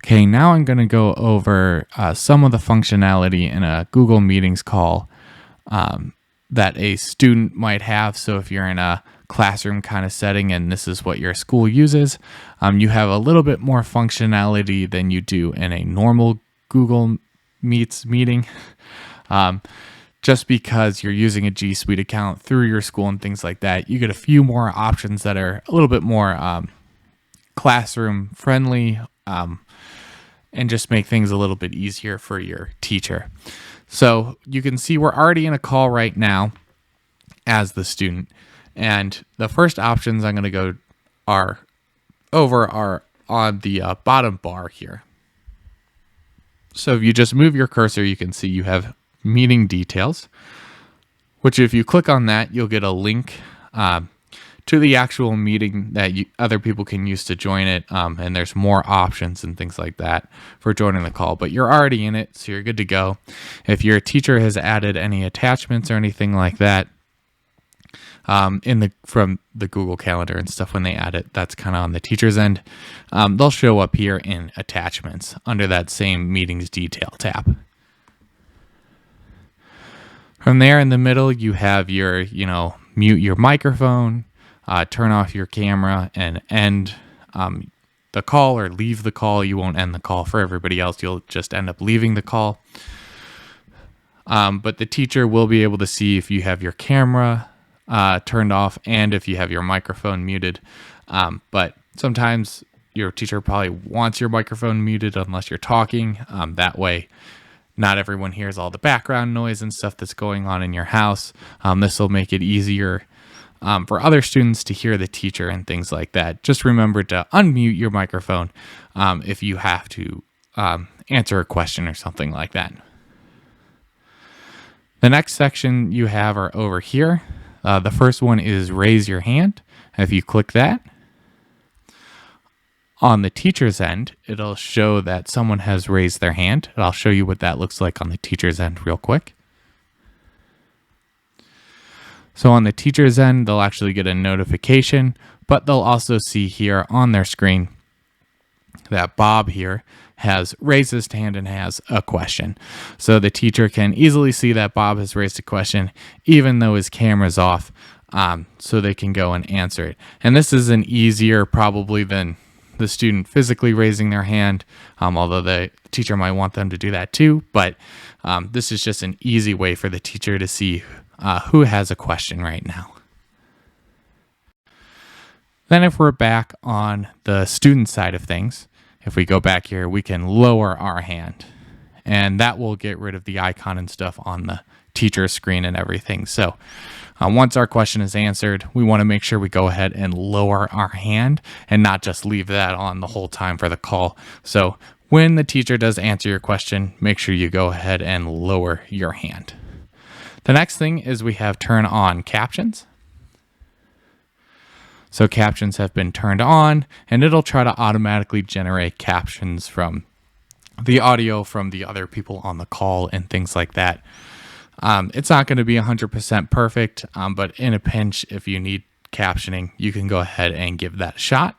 Okay, now I'm going to go over some of the functionality in a Google Meetings call that a student might have. So if you're in a classroom kind of setting and this is what your school uses, you have a little bit more functionality than you do in a normal Google Meets meeting. Just because you're using a G Suite account through your school and things like that, you get a few more options that are a little bit more classroom friendly, and just make things a little bit easier for your teacher. So you can see we're already in a call right now as the student. And the first options I'm going to go are on the bottom bar here. So if you just move your cursor, you can see you have meeting details, which if you click on that, you'll get a link to the actual meeting that other people can use to join it. And there's more options and things like that for joining the call, but you're already in it, so you're good to go. If your teacher has added any attachments or anything like that from the Google Calendar and stuff, when they add it, that's kind of on the teacher's end. They'll show up here in attachments under that same meetings detail tab. From there in the middle, you have your, mute your microphone, turn off your camera, and end the call or leave the call. You won't end the call for everybody else. You'll just end up leaving the call. But the teacher will be able to see if you have your camera turned off and if you have your microphone muted. But sometimes your teacher probably wants your microphone muted unless you're talking. That way, not everyone hears all the background noise and stuff that's going on in your house. This will make it easier for other students to hear the teacher and things like that. Just remember to unmute your microphone if you have to answer a question or something like that. The next section you have are over here. The first one is raise your hand. If you click that, on the teacher's end, it'll show that someone has raised their hand. And I'll show you what that looks like on the teacher's end real quick. So on the teacher's end, they'll actually get a notification, but they'll also see here on their screen that Bob here has raised his hand and has a question. So the teacher can easily see that Bob has raised a question, even though his camera's off, so they can go and answer it. And this is an easier probably than the student physically raising their hand, although the teacher might want them to do that too. But this is just an easy way for the teacher to see who has a question right now. Then if we're back on the student side of things, if we go back here, we can lower our hand, and that will get rid of the icon and stuff on the teacher screen and everything. So once our question is answered, we want to make sure we go ahead and lower our hand and not just leave that on the whole time for the call. So when the teacher does answer your question, make sure you go ahead and lower your hand. The next thing is we have turn on captions. So captions have been turned on, and it'll try to automatically generate captions from the audio from the other people on the call and things like that. It's not going to be 100% perfect, but in a pinch, if you need captioning, you can go ahead and give that a shot.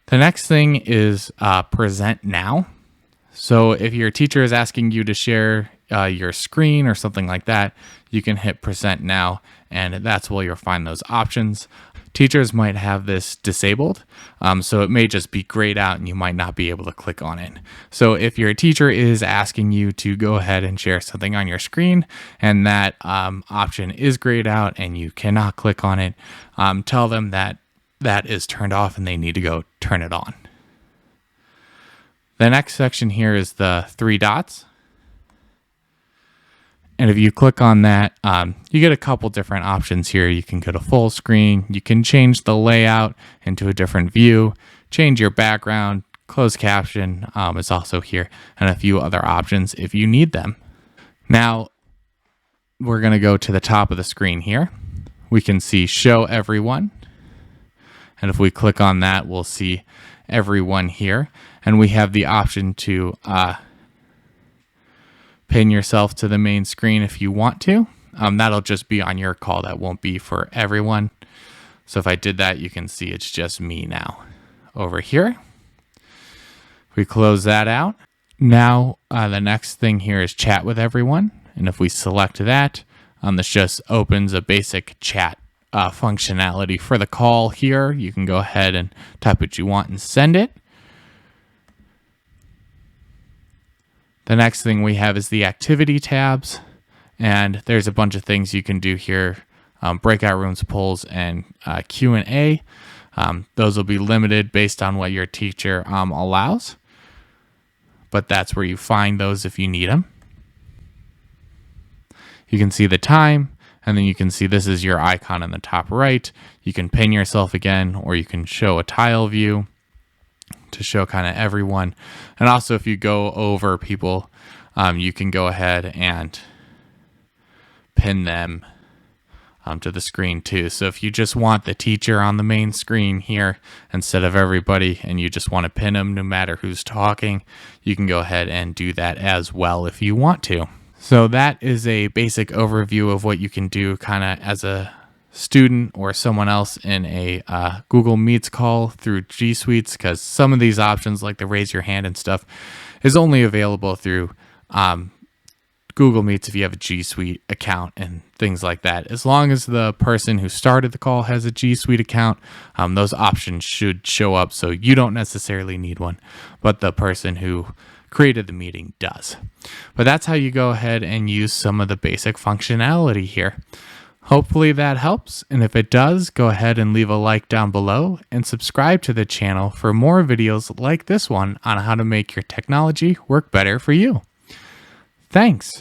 The next thing is present now. So if your teacher is asking you to share your screen or something like that, you can hit present now, and that's where you'll find those options. Teachers might have this disabled, so it may just be grayed out and you might not be able to click on it. So if your teacher is asking you to go ahead and share something on your screen and that option is grayed out and you cannot click on it, tell them that that is turned off and they need to go turn it on. The next section here is the three dots. And if you click on that, you get a couple different options here. You can go to full screen. You can change the layout into a different view, change your background, closed caption is also here, and a few other options if you need them. Now, we're going to go to the top of the screen here. We can see show everyone. And if we click on that, we'll see everyone here. And we have the option to pin yourself to the main screen if you want to. That'll just be on your call. That won't be for everyone. So if I did that, you can see it's just me now over here. We close that out. Now, the next thing here is chat with everyone. And if we select that, this just opens a basic chat functionality for the call here. You can go ahead and type what you want and send it. The next thing we have is the activity tabs. And there's a bunch of things you can do here. Breakout rooms, polls, and Q&A. Those will be limited based on what your teacher allows. But that's where you find those if you need them. You can see the time, and then you can see this is your icon in the top right. You can pin yourself again, or you can show a tile view to show kind of everyone. And also if you go over people, you can go ahead and pin them to the screen too. So if you just want the teacher on the main screen here instead of everybody, and you just want to pin them no matter who's talking, you can go ahead and do that as well if you want to. So that is a basic overview of what you can do kind of as a student or someone else in a Google Meets call through G Suites, because some of these options like the raise your hand and stuff is only available through Google Meets if you have a G Suite account and things like that. As long as the person who started the call has a G Suite account, those options should show up, so you don't necessarily need one, but the person who created the meeting does. But that's how you go ahead and use some of the basic functionality here. Hopefully that helps, and if it does, go ahead and leave a like down below and subscribe to the channel for more videos like this one on how to make your technology work better for you. Thanks.